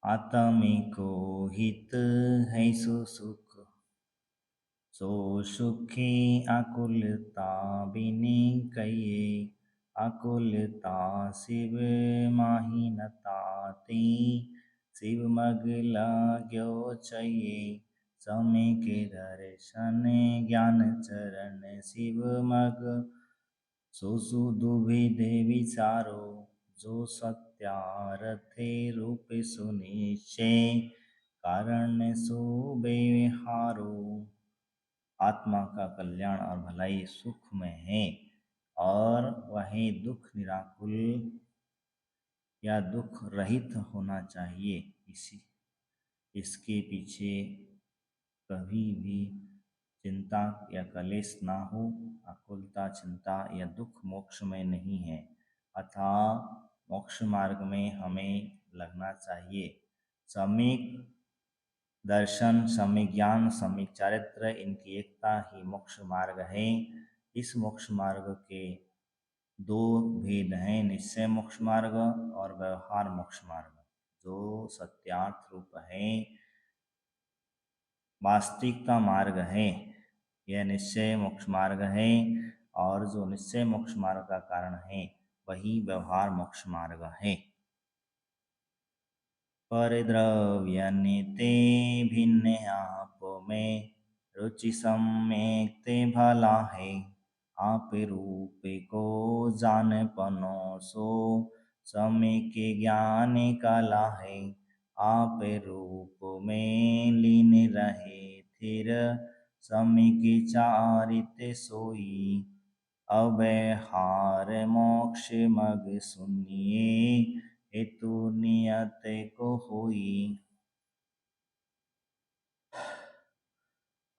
आत्मिको हित है सो सुख, सो सुखी आकुलता बिनि कहिए। आकुलता शिव माही न ताती, शिव मग लाग्यो चाहिए। समय के दर्शन ज्ञान चरण शिव मग, सो सुदुभिदे विचारो। जो सत्यारथे रूप सुनिश्चय, कारण सो व्यवहारो। आत्मा का कल्याण और भलाई सुख में है, और वह दुख निराकुल या दुख रहित होना चाहिए। इसके पीछे कभी भी चिंता या कलेश ना हो। आकुलता, चिंता या दुख मोक्ष में नहीं है, अतः मोक्ष मार्ग में हमें लगना चाहिए। सम्यक दर्शन, सम्यक ज्ञान, सम्यक चारित्र, इनकी एकता ही मोक्ष मार्ग है। इस मोक्ष मार्ग के दो भेद हैं, निश्चय मोक्ष मार्ग और व्यवहार मोक्ष मार्ग। जो सत्यार्थ रूप है, वास्तविकता मार्ग है, यह निश्चय मोक्ष मार्ग है। और जो निश्चय मोक्ष मार्ग का कारण है, वही व्यवहार मोक्ष मार्ग है। परिद्रव्य निते भिन्न आप में, रुचि सम्यक ते भला है। आप रूप को जान पनो, सो समय के ज्ञान कला है। आप रूप में लीन रहे थिर, समय के चारित सोई। अव्यवहार मोक्ष मग सुनिए, हेतु नियत को होई।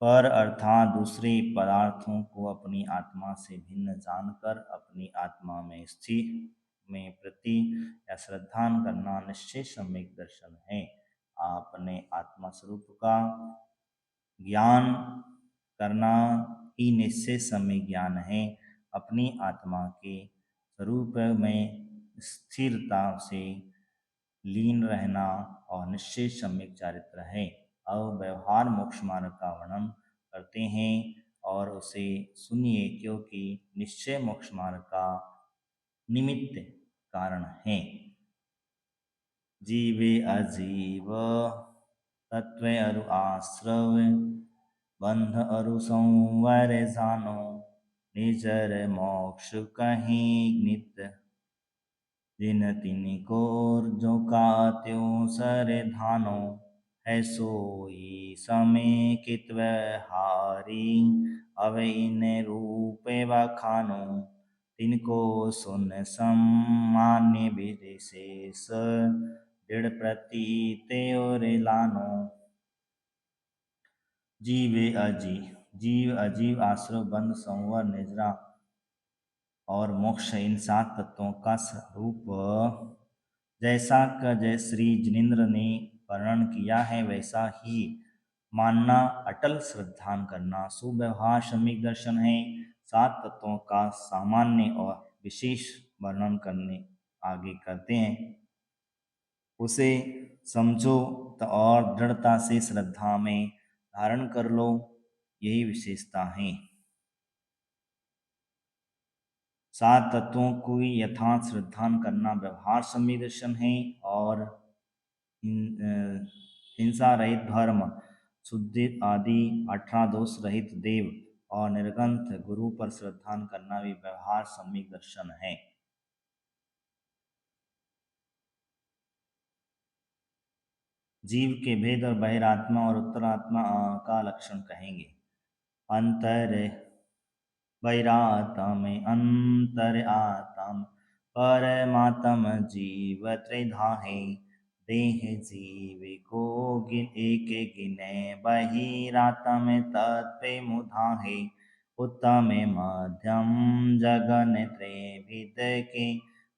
पर अर्थात दूसरे पदार्थों को अपनी आत्मा से भिन्न जानकर अपनी आत्मा में स्थिर में प्रति या श्रद्धा करना निश्चय सम्यक दर्शन है। आपने आत्मा स्वरूप का ज्ञान करना ही निश्चय सम्यक ज्ञान है। अपनी आत्मा के स्वरूप में स्थिरता से लीन रहना और निश्चय सम्यक चारित्र है। अब व्यवहार मोक्ष मार्ग का वर्णन करते हैं और उसे सुनिए, क्योंकि निश्चय मोक्ष मार्ग का निमित्त कारण है। जीवे अजीव तत्व अरु आश्रव, बंध अरु संवर जानो। निजर मोक्ष कहीं नित्य, जिन तिनको जो का त्यों सर धानो। है सोई समय कित हारी, अब इन रूप बखानो। तिनको सुन सम्मान्य विशेष, दृढ़ प्रतीत और लानो। जीव अजीव, आश्रव, बंध, संवर, निजरा और मोक्ष, इन 7 तत्वों का स्वरूप जैसा का जय श्री जिनेन्द्र ने वर्णन किया है, वैसा ही मानना, अटल श्रद्धा करना सुव्यवहार सम्यक दर्शन है। 7 तत्वों का सामान्य और विशेष वर्णन करने आगे करते हैं। उसे समझो और दृढ़ता से श्रद्धा में धारण कर लो, यही विशेषता है। 7 तत्वों को यथार्थ श्रद्धा करना व्यवहार सम्यक दर्शन है। और हिंसा रहित धर्म, शुद्धि आदि 18 दोष रहित देव और निर्ग्रंथ गुरु पर श्रद्धा करना भी व्यवहार सम्यक दर्शन है। जीव के भेद और बहिरात्मा और उत्तरात्मा का लक्षण कहेंगे। अंतर बहिरात्म अंतर आत्म, परमात्म जीव त्रिधा है। देह जीव को एक गिने, बहिरात्म तत्व मुधा है। उत्तम मध्यम जगन त्रिविध के,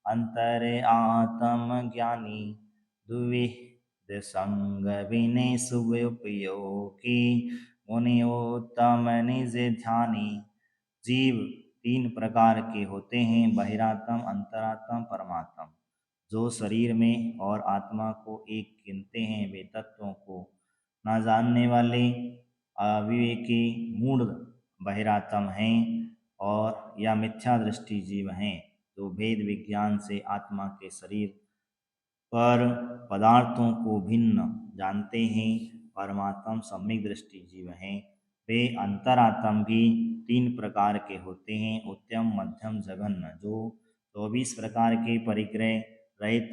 अंतर आत्म ज्ञानी। द्विविध संग विनय शुभ उपयोगी, मुनि उत्तम निज ध्यानी। जीव 3 प्रकार के होते हैं, बहिरात्म, अंतरात्म, परमात्म। जो शरीर में और आत्मा को एक गिनते हैं, वे तत्वों को न जानने वाले अविवेकी मूढ़ बहिरात्म हैं और या मिथ्या दृष्टि जीव हैं, जो भेद विज्ञान से आत्मा के शरीर पर पदार्थों को भिन्न जानते हैं। परमात्म सम्यक दृष्टि जीव हैं। वे अंतरात्म भी तीन प्रकार के होते हैं, उत्तम, मध्यम, जघन्य, जो 24 प्रकार के परिग्रह रहित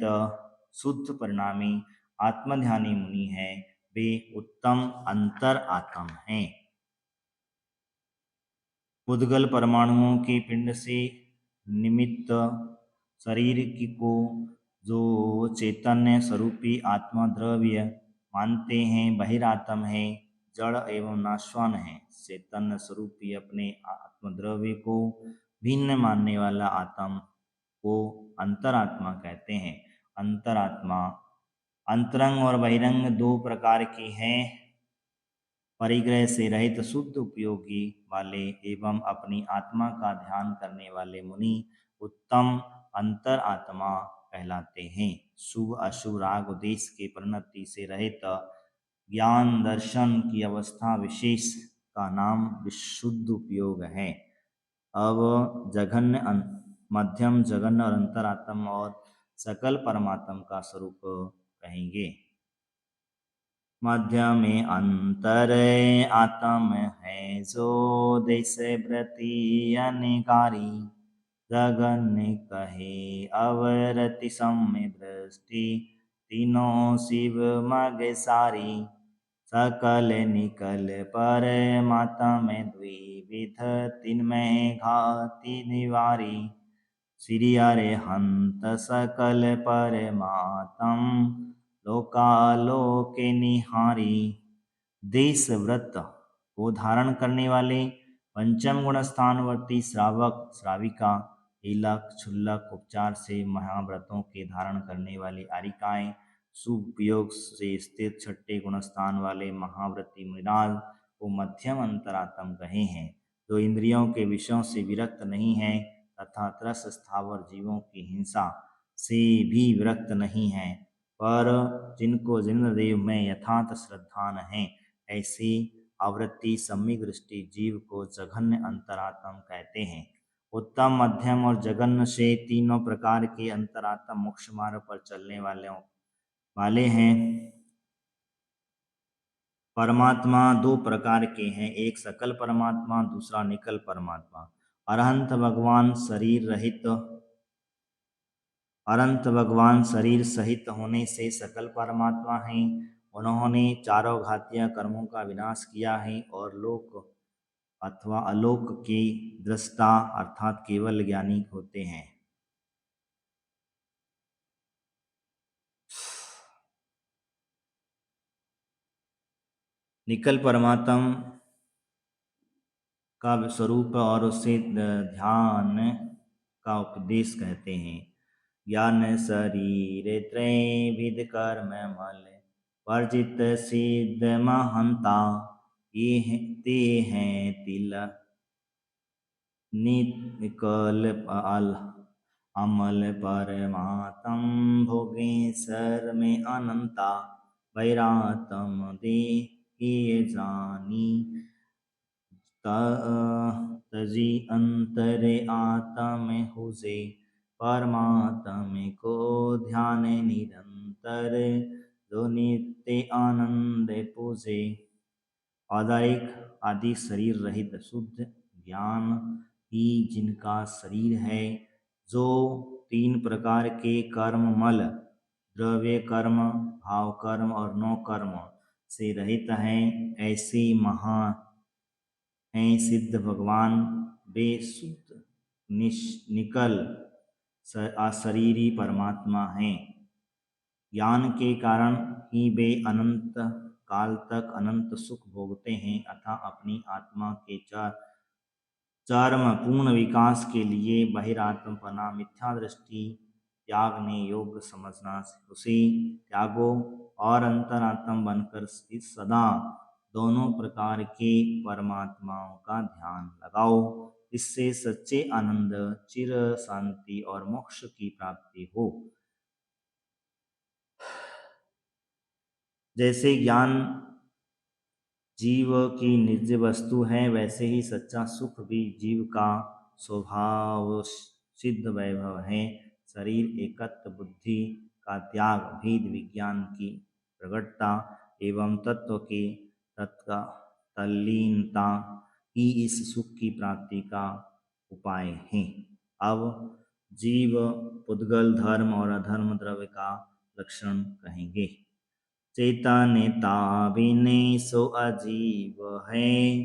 शुद्ध परिणामी आत्मध्यानी मुनि है। वे उत्तम अंतर आत्म हैं। उद्गल परमाणुओं के पिंड से निमित्त शरीर की को जो चैतन्य स्वरूपी आत्मा द्रव्य मानते हैं, बहिरात्म है, जड़ एवं नाशवान है। चैतन्य स्वरूपी अपने आत्मद्रव्य को भिन्न मानने वाला आत्म को अंतरात्मा कहते हैं। अंतरात्मा अंतरंग और बहिरंग दो प्रकार की हैं। परिग्रह से रहित शुद्ध उपयोगी वाले एवं अपनी आत्मा का ध्यान करने वाले मुनि उत्तम अंतर आत्मा कहलाते हैं। शुभ अशुभ राग उद्देश्य के परिणति से रहित ज्ञान दर्शन की अवस्था विशेष का नाम विशुद्ध उपयोग है। अब जघन्य मध्यम, जघन्य और अंतरात्म और सकल परमात्म का स्वरूप कहेंगे। मध्य में अंतर आत्म है, जो देश व्रति अनिकारी, जगन्य कहे अवरति सम्य दृष्टि, तीनों शिव मग सारी, सकल निकल परमात्म द्विविध, तिनमय घाति निवारी, श्री अरिहंत सकल परमात्म, लोकालोके निहारी। देश व्रत को धारण करने वाले पंचम गुण स्थानवर्ती श्रावक श्राविका, इलक क्षुल्लक उपचार से महाव्रतों के धारण करने वाली आरिकाएं, सुपयोग से स्थित छठे गुण स्थान वाले महाव्रती मृणाल को मध्यम अंतरात्म कहे हैं। जो इंद्रियों के विषयों से विरक्त नहीं है तथा त्रस स्थावर जीवों की हिंसा से भी विरक्त नहीं है, पर जिनको जिनदेव में यथार्थ श्रद्धान है, ऐसी आवृत्ति सम्यक दृष्टि जीव को जघन्य अंतरात्म कहते हैं। उत्तम, मध्यम और जघन्य से तीनों प्रकार के अंतरात्म मोक्ष मार्ग पर चलने वाले हैं। परमात्मा दो प्रकार के हैं, एक सकल परमात्मा, दूसरा निकल परमात्मा। अनंत भगवान शरीर सहित होने से सकल परमात्मा हैं। उन्होंने चारों घातीय कर्मों का विनाश किया है और लोक अथवा अलोक के दृष्टा अर्थात केवल ज्ञानी होते हैं। निकल परमात्म का स्वरूप और उससे ध्यान का उपदेश कहते हैं। ज्ञान शरीर त्रैविध कर्म मल, वर्जित सिद्ध महंता, ये ते हैं तिल निकल अमल परमात्म, भोगेश्वर में अनंता, वैरातम दे ये जानी, तजी अंतरे आत्म हुसे, परमात्म को ध्यान निरंतर, जो नित्य आनंद पूजे। औदारिक आदि शरीर रहित शुद्ध ज्ञान ही जिनका शरीर है, जो तीन प्रकार के कर्म मल, द्रव्य कर्म, भाव कर्म और नौ कर्म से रहित हैं, ऐसे महा हैं सिद्ध भगवान। वे शुद्ध निकल अशरीरी परमात्मा हैं। ज्ञान के कारण ही वे अनंत काल तक अनंत सुख भोगते हैं अतः अपनी आत्मा के चरम पूर्ण विकास के लिए बहिरात्मपना मिथ्या दृष्टि त्यागने योग्य समझना उसे त्यागो और अंतरात्म बनकर इस सदा दोनों प्रकार के परमात्माओं का ध्यान लगाओ। इससे सच्चे आनंद, चिर शांति और मोक्ष की प्राप्ति हो। जैसे ज्ञान जीव की निज वस्तु है, वैसे ही सच्चा सुख भी जीव का स्वभाव सिद्ध वैभव है। शरीर एकत्व, बुद्धि का त्याग, भेद विज्ञान की प्रगटता एवं तत्व के तत्का तल्लीनता ही इस सुख की प्राप्ति का उपाय है। अब जीव, पुद्गल, धर्म और अधर्म द्रव्य का लक्षण कहेंगे। चैतन्यता बिने सो अजीव है,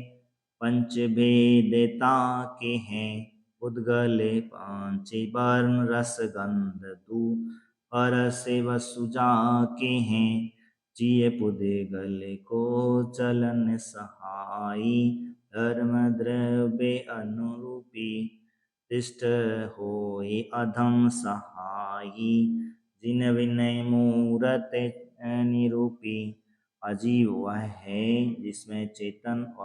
पंच भेदता के हैं उद्गले पांच वर्ण रस गंध दू पर से वसुजा के हैं। जिय पुद्गल को चलन सहाई, धर्म द्रव्य अनुरूपी तिष्ठ होए अधम सहाई। जिन विनय मूरत निरूपी। अजीव वह है जिसमें चेतन व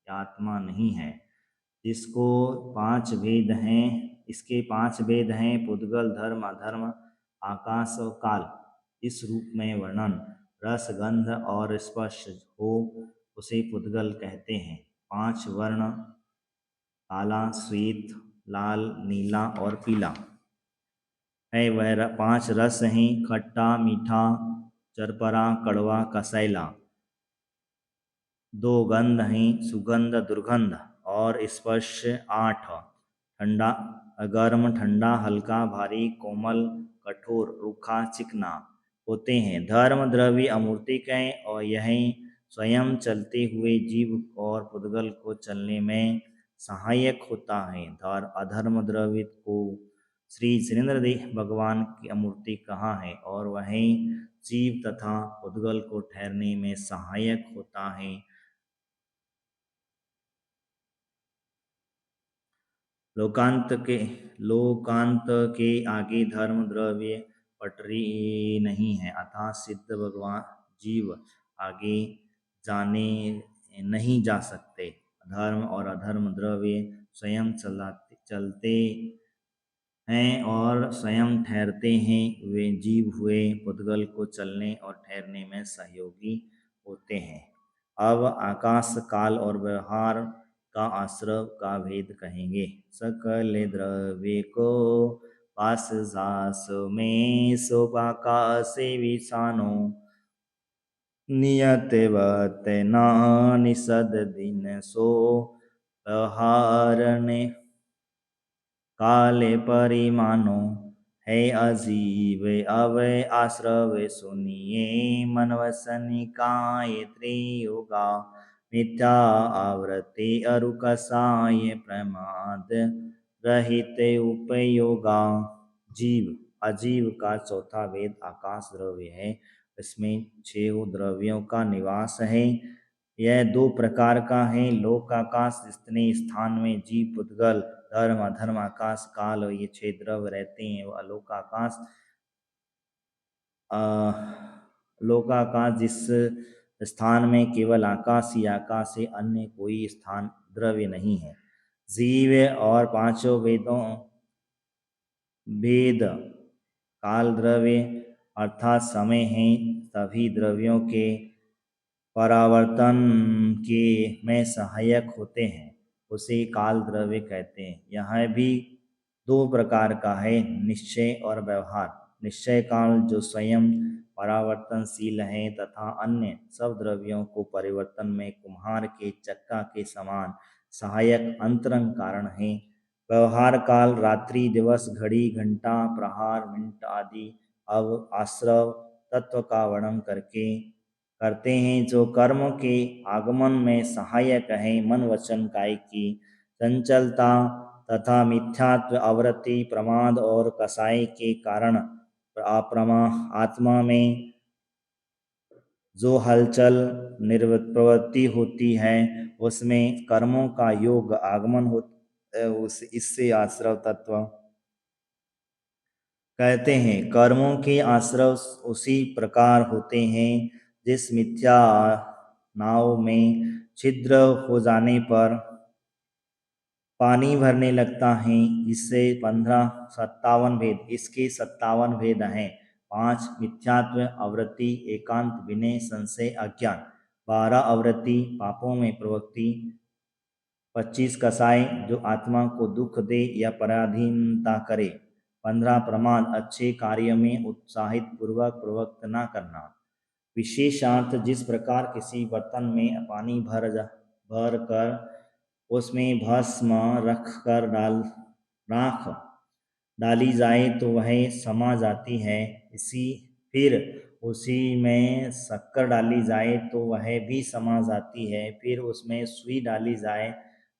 आत्मा नहीं है, जिसको पांच भेद हैं, इसके पांच भेद हैं: पुद्गल, धर्म, अधर्म, आकाश और काल। इस रूप में वर्णन रस, गंध और स्पर्श हो उसे पुद्गल कहते हैं। पांच वर्ण काला, श्वेत, लाल, नीला और पीला है। वह पांच रस हैं: खट्टा, मीठा, चरपरा, कड़वा, कसैला। दो गंध हैं: सुगंध, दुर्गंध और स्पर्श। आठ ठंडा, गर्म, ठंडा, हल्का, भारी, कोमल, कठोर, रूखा, चिकना होते हैं। धर्म द्रव्य अमूर्तिक है और यह स्वयं चलते हुए जीव और पुद्गल को चलने में सहायक होता है। अधर्म द्रव्य को श्री सुरेंद्रदेव भगवान की अमूर्ति कहा है और वह जीव तथा पुद्गल को ठहरने में सहायक होता है। लोकांत के आगे धर्म द्रव्य पटरी नहीं है, अतः सिद्ध भगवान जीव आगे जाने नहीं जा सकते। धर्म और अधर्म द्रव्य स्वयं चलते हैं और स्वयं ठहरते हैं। वे जीव हुए पुद्गल को चलने और ठहरने में सहयोगी होते हैं। अब आकाश, काल और व्यवहार का आश्रव का भेद कहेंगे। सकल द्रव्य को पास जास में सोपाका से विषानो, नियत वत ना निषद दिन सो व्यवहारने काले परिमानो है। अजीव अवय आश्रव सुनिए, मन वसनिकाय त्रियुगा मिथ्या आवृत्ति अरुकसाय प्रमाद रहित उपयोगा। जीव अजीव का चौथा वेद आकाश द्रव्य है। इसमें 6 द्रव्यों का निवास है। यह 2 प्रकार का है: लोक आकाश, जितने स्थान में जीव, पुद्गल, धर्म, अधर्म, आकाश, काल और ये 6 द्रव्य रहते हैं। वह लोकाकाश लोकाकाश जिस स्थान में केवल आकाश ही आकाश है, अन्य कोई स्थान द्रव्य नहीं है। जीव और पांचों वेद काल द्रव्य अर्थात समय है। सभी द्रव्यों के परावर्तन के में सहायक होते हैं, उसे काल द्रव्य कहते हैं। यह भी 2 प्रकार का है: निश्चय और व्यवहार। निश्चय काल जो स्वयं परावर्तनशील है तथा अन्य सब द्रव्यों को परिवर्तन में कुम्हार के चक्का के समान सहायक अंतरंग कारण है। व्यवहार काल रात्रि, दिवस, घड़ी, घंटा, प्रहार, मिनट आदि अब आश्रव तत्व का वर्णन करते हैं, जो कर्म के आगमन में सहायक है। मन, वचन, काय की चंचलता तथा मिथ्यात्व, आवृत्ति, प्रमाद और कसाई के कारण आत्मा में जो हलचल प्रवृत्ति होती है, उसमें कर्मों का योग आगमन हो इससे आश्रव तत्व कहते हैं। कर्मों के आश्रव उसी प्रकार होते हैं जिस मिथ्या नाव में छिद्र हो जाने पर पानी भरने लगता है। इसके 57 भेद हैं। 5 मिथ्यात्व आवृत्ति एकांत विनय संशय अज्ञान। 12 आवृत्ति पापों में प्रवृत्ति। 25 कसाय जो आत्मा को दुख दे या पराधीनता करे। 15 प्रमाद अच्छे कार्य में उत्साहित पूर्वक प्रवृत्त न करना। विशेषार्थ जिस प्रकार किसी बर्तन में पानी भर कर उसमें भस्म रख कर राख डाली जाए तो वह समा जाती है, इसी फिर उसी में शक्कर डाली जाए तो वह भी समा जाती है, फिर उसमें सुई डाली जाए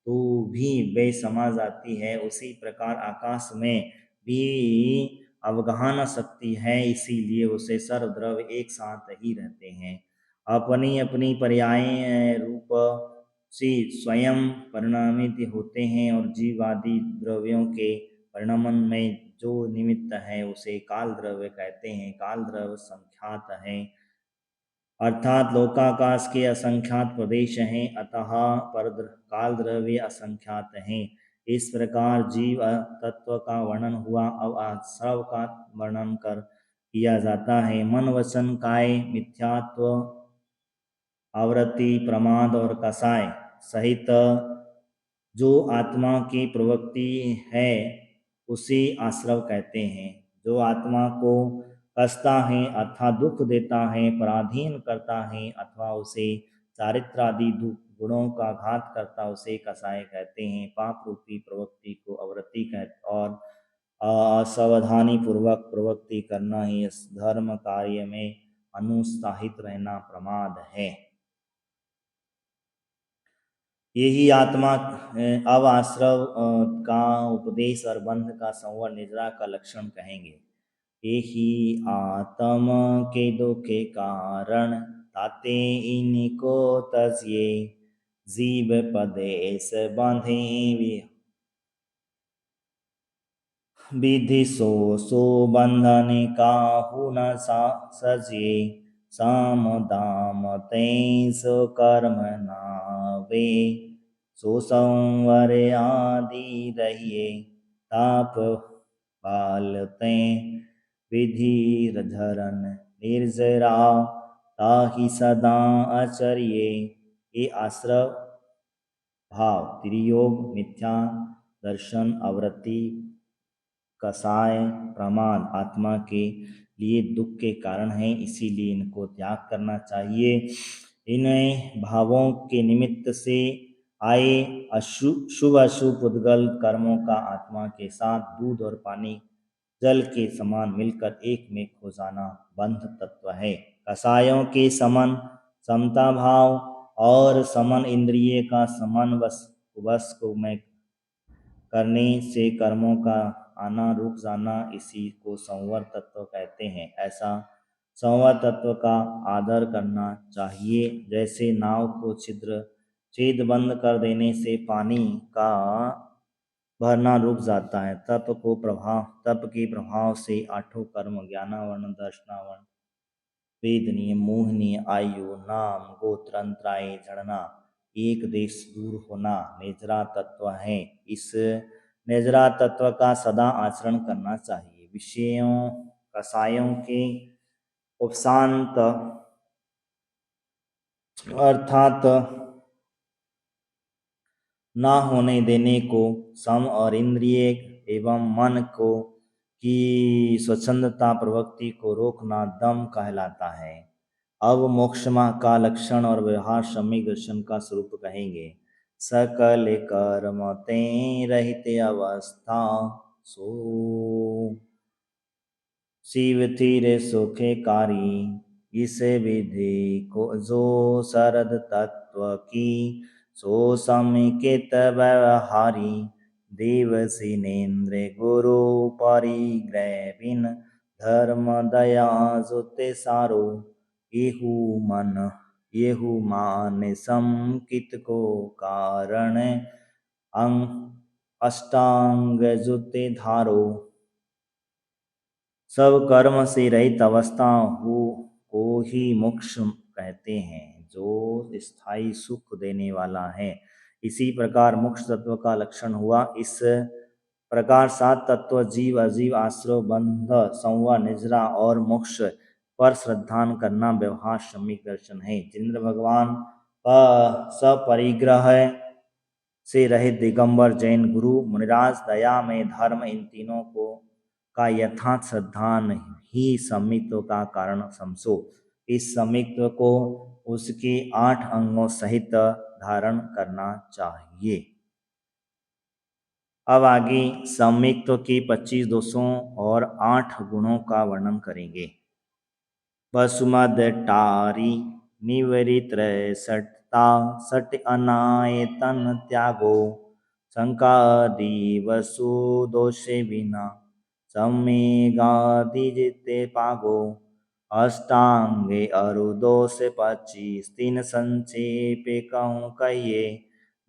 तो भी वे समा जाती है। उसी प्रकार आकाश में भी अवगाहन शक्ति है, इसीलिए उसे सर्वद्रव एक साथ ही रहते हैं। अपनी अपनी पर्याय रूप से स्वयं परिणामित होते हैं और जीवादि द्रव्यों के परिणमन में जो निमित्त है उसे काल द्रव्य कहते हैं। काल द्रव्य संख्यात है अर्थात लोकाकाश के असंख्यात प्रदेश हैं, अतः पर काल द्रव्य असंख्यात हैं। इस प्रकार जीव तत्व का वर्णन हुआ। अब आश्रव का वर्णन किया जाता है। मन वचन काय मिथ्यात्व आवृत्ति प्रमाद और कसाय सहित जो आत्मा की प्रवृत्ति है उसे आश्रव कहते हैं। जो आत्मा को कसता है अथवा दुख देता है, पराधीन करता है अथवा उसे चारित्रादि गुणों का घात करता उसे कसाय कहते हैं। पाप रूपी प्रवृत्ति को आवृत्ति कहते और असावधानी पूर्वक प्रवृत्ति करना ही इस धर्म कार्य में अनुत्साहित रहना प्रमाद है। यही आत्मा अब आश्रव का उपदेश और बंध का संवर निद्रा का लक्षण कहेंगे। यही आत्म के दुखे कारण ताते इनको तजिए जीव पदेश बांधे विधि सो बंधन काहू न सजिए साम दाम सो कर्म नावे सो संवर आदि रहिए ताप पालते विधि धरन निर्जरा ताहि सदा आचरिए। ये आश्रव भाव त्रियोग मिथ्या दर्शन आवृत्ति कसाय प्रमाद आत्मा के लिए दुख के कारण है, इसीलिए इनको त्याग करना चाहिए। इन भावों के निमित्त से आए शुभ अशुभ उद्गल कर्मों का आत्मा के साथ दूध और पानी जल के समान मिलकर एक में खो जाना बंध तत्व है। कसायों के समन समता भाव और समन इंद्रिय का समन वश को में करने से कर्मों का आना रुक जाना, इसी को संवर तत्व कहते हैं। ऐसा संवर तत्व का आदर करना चाहिए। जैसे नाव को छेद बंद कर देने से पानी का भरना रुक जाता है, तप के प्रभाव से आठों कर्म ज्ञानावरण दर्शनावरण वेद नियम मोहनीय आयु नाम गोत्र अंतराय झड़ना एक देश दूर होना नेजरा तत्व है। इस नेजरा तत्व का सदा आचरण करना चाहिए। विषयों कसायों के उपशांत अर्थात न होने देने को सम और इंद्रिय एवं मन को की स्वच्छंदता प्रवृत्ति को रोकना दम कहलाता है। अब मोक्ष का लक्षण और व्यवहार सम्यक दर्शन का स्वरूप कहेंगे। सकल कर्म ते रहित अवस्था सो शिव तीर सुखेकारी इस विधि को जो शरद तत्व की सो समिकित व्यवहारी देव सिनेन्द्र गुरु परिग्रह बिन धर्म दया जुते सारो येहू मान समकित को कारण अष्टांग जुते धारो। सब कर्म से रहित अवस्था को ही मोक्ष कहते हैं, जो स्थायी सुख देने वाला है। इसी प्रकार मोक्ष तत्व का लक्षण हुआ। इस प्रकार सात तत्व जीव अजीव आश्रय बंध संवर निजरा और मोक्ष पर श्रद्धान करना व्यवहार सम्यक दर्शन है। जिनेंद्र भगवान सपरिग्रह से रहित दिगंबर जैन गुरु मुनिराज दया में धर्म इन तीनों को का यथार्थ श्रद्धान ही समित्व का कारण समझो। इस समित्व को उसके 8 अंगों सहित धारण करना चाहिए। अब आगे समित्व के 25 दोषों और 8 गुणों का वर्णन करेंगे। वसुमद टारी निवरित्र सटता सट अनायतन त्यागो शंकादि वसु दोषे बिना सम्मेगादि जिते पागो अष्टांगे अरु दोष 25 तीन संक्षेपे कहूँ कहिए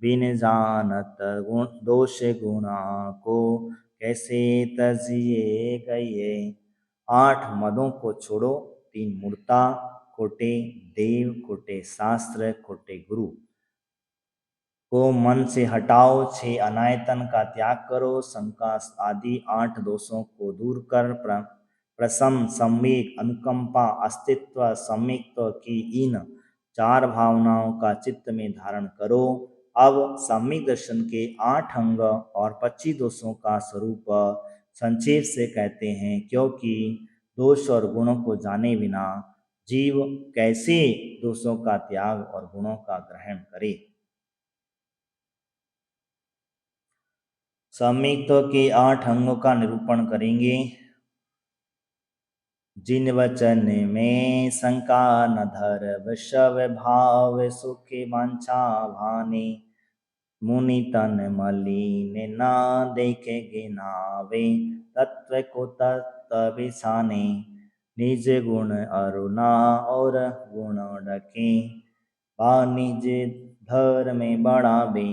बिन जानत गुण दोष गुणा को कैसे तजिए गइए। 8 मदों को छोड़ो, 3 मूर्ता, खोटे देव, खोटे शास्त्र, खोटे गुरु को मन से हटाओ। 6 अनायतन का त्याग करो। शंका आदि 8 दोषों को दूर कर प्रसन्न सम्यक अनुकंपा अस्तित्व सम्यक्त्व की इन 4 भावनाओं का चित्त में धारण करो। अब सम्यक दर्शन के 8 अंग और 25 दोषों का स्वरूप संक्षेप से कहते हैं, क्योंकि दोष और गुणों को जाने बिना जीव कैसे दोषों का त्याग और गुणों का ग्रहण करे। सम्यक्त्व के 8 अंगों का निरूपण करेंगे। जिन वचन में शंका न धर विषव भाव सुखे वांछा भाने मुनि तन मलिन न देखे गिनावे तत्व को तत्व बिसाने निज गुण अरुणा और गुण डके निज धर्म में बढ़ावे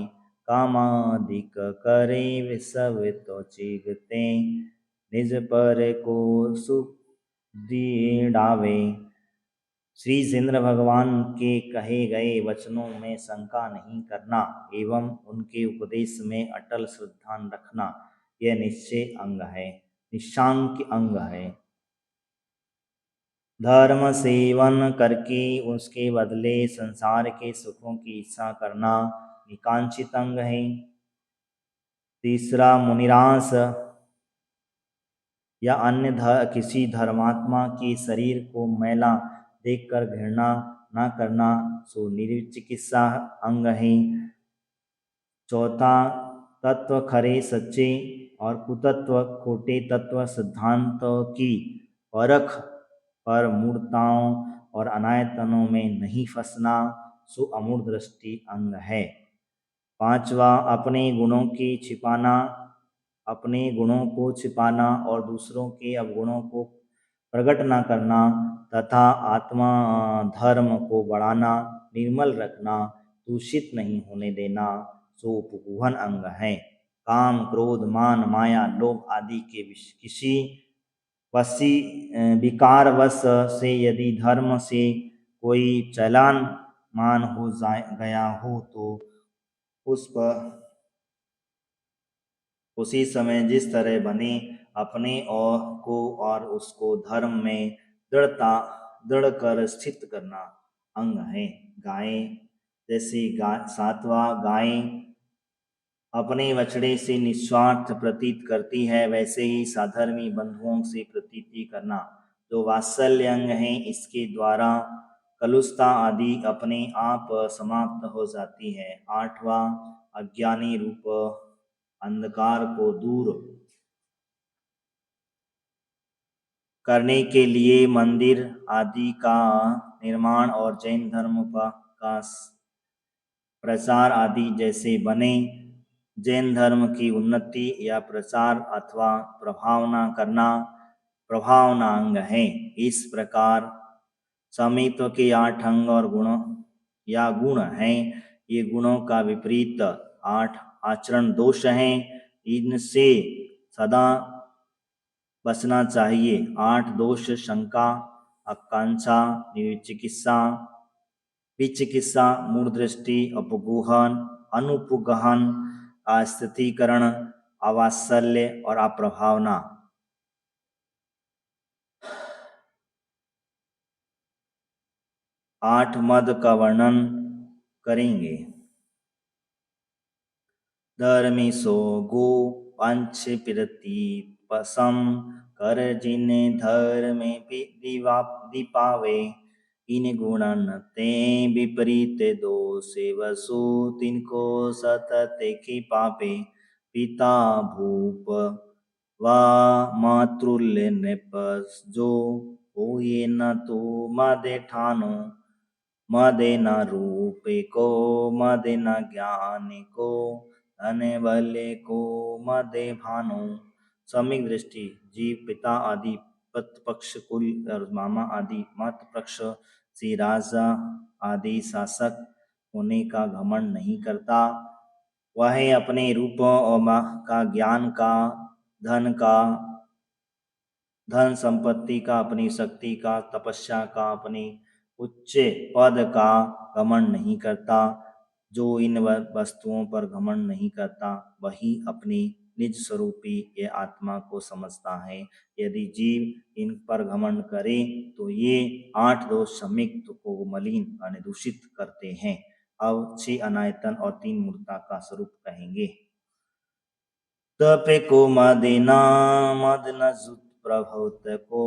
कामादिक करे विषव तो चिगते निज पर को सुख डावे। श्री जिनेंद्र भगवान के कहे गए वचनों में शंका नहीं करना एवं उनके उपदेश में अटल श्रद्धा रखना यह निश्चय अंग है, निशांक अंग है। धर्म सेवन करके उसके बदले संसार के सुखों की इच्छा करना निकांक्षित अंग है। तीसरा, मुनिरास या अन्य किसी धर्मात्मा के शरीर को मैला देखकर घृणा न करना सो निर्चिकित्सा अंग है। चौथा, तत्व खरे सच्चे और कुतत्व खोटे तत्व सिद्धांतों की परख पर मूर्ताओं और अनायतनों में नहीं फंसना सो अमूढ़ दृष्टि अंग है। पांचवा, अपने गुणों को छिपाना और दूसरों के अवगुणों को प्रकट न करना तथा आत्मा धर्म को बढ़ाना निर्मल रखना दूषित नहीं होने देना सो उपगुहन अंग है। काम क्रोध मान माया लोभ आदि के किसी विकारवश से यदि धर्म से कोई चलान मान हो गया हो तो उस पर उसी समय जिस तरह बने अपने और उसको धर्म में दृढ़ कर स्थित करना अंग है। गाय जैसे सातवां गाय अपने बछड़े से निस्वार्थ प्रतीत करती है, वैसे ही साधर्मी बंधुओं से प्रतीति करना जो वात्सल्य अंग है, इसके द्वारा कलुषता आदि अपने आप समाप्त हो जाती है। आठवां, अज्ञानी रूप अंधकार को दूर करने के लिए मंदिर आदि का निर्माण और जैन धर्म का प्रचार आदि जैसे बने। जैन धर्म की उन्नति या प्रचार अथवा प्रभावना करना प्रभावना अंग है। इस प्रकार समित्व के 8 अंग और गुण हैं। ये गुणों का विपरीत 8 आचरण दोष हैं, इनसे सदा बचना चाहिए। 8 दोष शंका, आकांक्षा, निर्चिकित्सा, विचिकित्सा, मूढ़ दृष्टि, अपगुहन, अनुपगहन, आस्थितीकरण, अवात्सल्य और अप्रभावना। 8 मद का वर्णन करेंगे। धर्मी सो गो पंच प्रति पसम कर जिने धर्म दीपावे इन गुणन ते विपरीत दोषे वसु तिनको सतत की पापे पिता भूप वा मातृल्य नृप जो होए न तो मदे ठानो मदे न रूपे को मदे न ज्ञान को धन बले को मदे भानु। सम्यक दृष्टि जीव पिता आदि पक्ष कुल और मामा आदि मत पक्ष से राजा आदि शासक होने का घमंड नहीं करता। वह अपने रूप और का ज्ञान का धन संपत्ति का अपनी शक्ति का तपस्या का अपनी उच्च पद का घमंड नहीं करता। जो इन वस्तुओं पर घमंड नहीं करता वही अपनी निज स्वरूपी ये आत्मा को समझता है। यदि जीव इन पर घमंड करे तो ये 8 दोष सम्यक को मलिन और दूषित करते हैं। अब 6 अनायतन और 3 मूर्ता का स्वरूप कहेंगे। तपे को मदेना मद न जुत प्रभुत को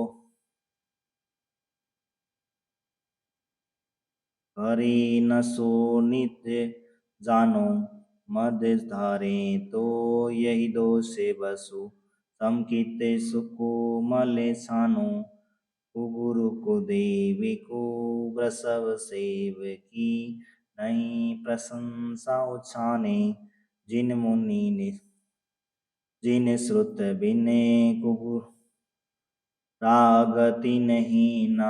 हरि न सो नित्य जानो मद धारे तो यही दोषे बसु समकिते सुको मले सानो गुरु को देवी को वृषभ सेव की नहीं प्रशंसा उछाने जिन मुनि ने जिन श्रुत बिने कुगु रागति नहीं न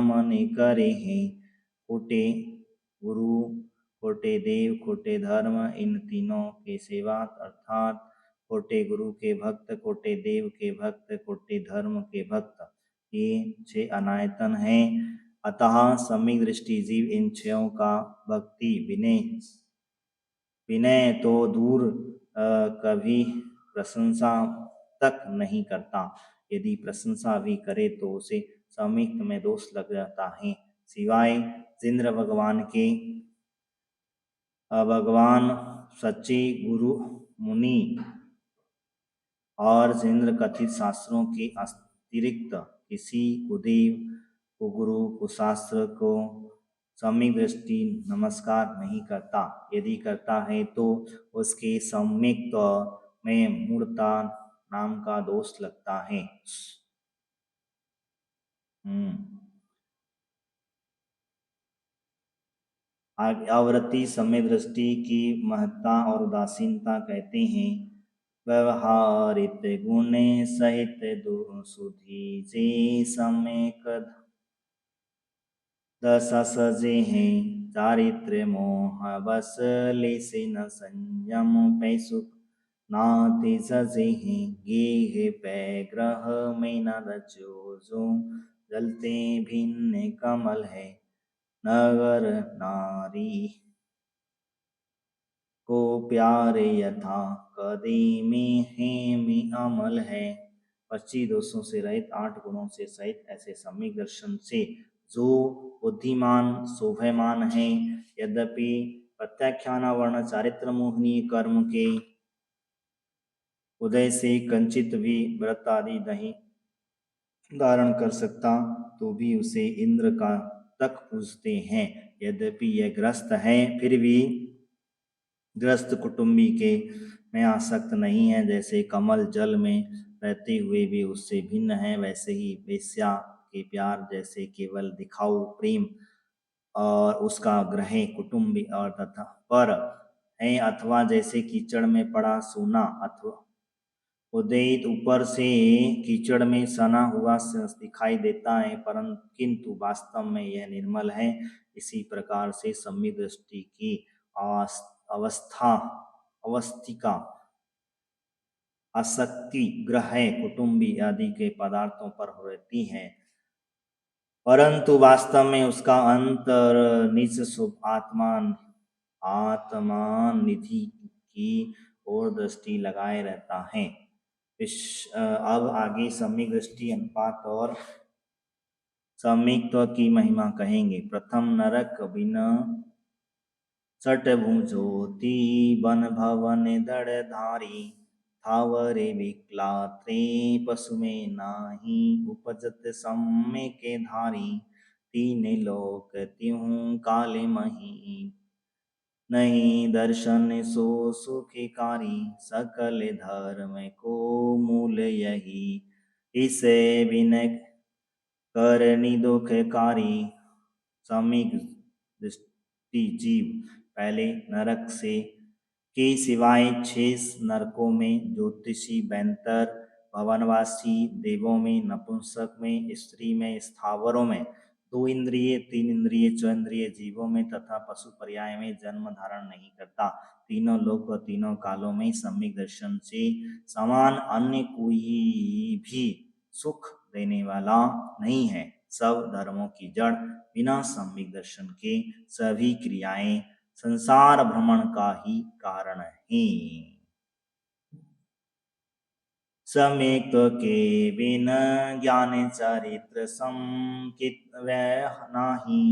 मन करे हैं। खोटे गुरु खोटे देव खोटे धर्म इन तीनों के सेवा अर्थात खोटे गुरु के भक्त खोटे देव के भक्त खोटे धर्म के भक्त ये 6 अनायतन हैं। अतः सम्यक दृष्टि जीव इन 6 का भक्ति विनय तो दूर कभी प्रशंसा तक नहीं करता। यदि प्रशंसा भी करे तो उसे सम्यक में दोष लग जाता है। सिवाय इंद्र भगवान के भगवान सच्चे गुरु मुनि और इंद्र कथित शास्त्रों के अतिरिक्त किसी कुदेव को गुरु को शास्त्र को सम्यक दृष्टि नमस्कार नहीं करता। यदि करता है तो उसके सम्यक में मूर्ता नाम का दोष लगता है। आवृत्ति सम्यक दृष्टि की महत्ता और उदासीनता कहते हैं। व्यवहारित गुण सहित सुधी जे सम्यक दस सजे हैं चारित्र मोह बस ले से न संयम पैसुख नाते सजे हैं गेह पैग्रह में न रचो जो जलते भिन्न कमल है नगर नारी को प्यारे यथा कदे में हेमी अमल है। 25 दोषों से रहित 8 गुणों से सहित ऐसे सम्यक दर्शन से जो बुद्धिमान शोभमान है यद्यपि प्रत्याख्यान वर्ण चारित्र मोहनीय कर्म के उदय से कंचित भी व्रत आदि नहीं धारण कर सकता तो भी उसे इंद्र का तक पूजते हैं। यद्यपि यह ग्रस्त है फिर भी ग्रस्त कुटुंबी के में आसक्त नहीं है। जैसे कमल जल में रहते हुए भी उससे भिन्न है वैसे ही वेश्या के प्यार जैसे केवल दिखाऊ प्रेम और उसका ग्रह कुटुंबी और तथा पर है अथवा जैसे कीचड़ में पड़ा सोना अथवा उदित ऊपर से कीचड़ में सना हुआ दिखाई देता है परंतु किंतु वास्तव में यह निर्मल है। इसी प्रकार से सम्यक दृष्टि की अवस्थिका आसक्ति ग्रह कुटुंबी आदि के पदार्थों पर रहती है परंतु वास्तव में उसका अंतर निज शुभ आत्मा निधि की और दृष्टि लगाए रहता है। अब आगे सम्यक दृष्टि, अनुपात और सम्यक्त्व की महिमा कहेंगे। प्रथम नरक बिन षट्भुजोति वन भवन दड़ धारी, थावरे विकलात्रे पशु में नाही, उपजत सम्य के धारी, तीन लोक त्यों काले मही, नहीं दर्शन सो सुखकारी, सकल धर्म को मूल यही, इसे विनय करनी दुखकारी। सम्यक दृष्टि जीव पहले नरक से के सिवाय 6 नरकों में, ज्योतिषी, बैंतर, भवनवासी, देवों में, नपुंसक में, स्त्री में, स्थावरों में, 2 इंद्रिय, 3 इंद्रिय, 4 इंद्रिय जीवों में तथा पशु पर्याय में जन्म धारण नहीं करता। तीनों लोक और तीनों कालों में सम्यक दर्शन से समान अन्य कोई भी सुख देने वाला नहीं है। सब धर्मों की जड़ बिना सम्यक दर्शन के सभी क्रियाएं संसार भ्रमण का ही कारण है। सम्यक के बिन ज्ञान चरित्र संकित वह नाही,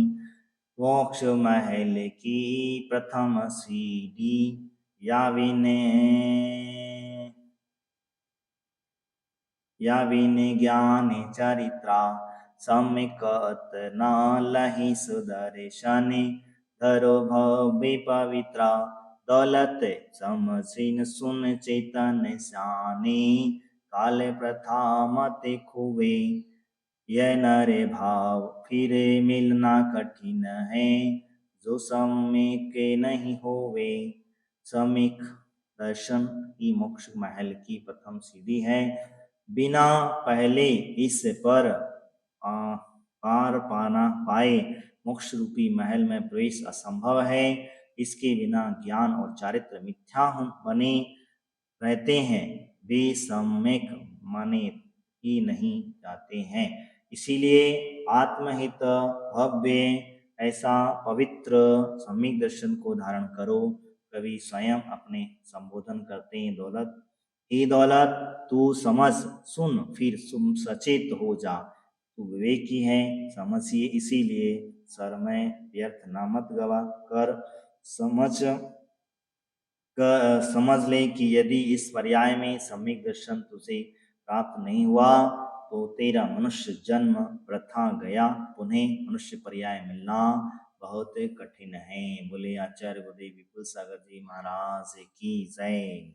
मोक्ष महल की प्रथम सीढ़ी, या विन ज्ञान चरित्रा, सम्यकत न लहि सुदर्शन, धरो भव्य पवित्रा, दौलत समझिन सुन चेतन शाने, काल प्रथा मत खुवे, यह नर भाव फिर मिलना कठिन है, जो सम्यक नहीं होवे। सम्यक दर्शन ही मोक्ष महल की प्रथम सीढ़ी है। बिना पहले इस पर पार पाना पाए मोक्ष रूपी महल में प्रवेश असंभव है। इसके बिना ज्ञान और चारित्र मिथ्या बने रहते हैं, वे सम्यक माने ही नहीं जाते हैं। इसीलिए आत्महित भव्य ऐसा पवित्र सम्यक दर्शन को धारण करो। कवि स्वयं अपने संबोधन करते हैं, दौलत हे दौलत, तू समझ सुन फिर सचेत हो जा, तू विवेकी है, समझिए, इसीलिए समय व्यर्थ ना मत गवा कर समझ ले कि यदि इस पर्याय में सम्यक दर्शन तुझे प्राप्त नहीं हुआ तो तेरा मनुष्य जन्म प्रथा गया, पुनः मनुष्य पर्याय मिलना बहुत कठिन है। बोले आचार्य गुरुदेव विपुल सागर जी महाराज की जय।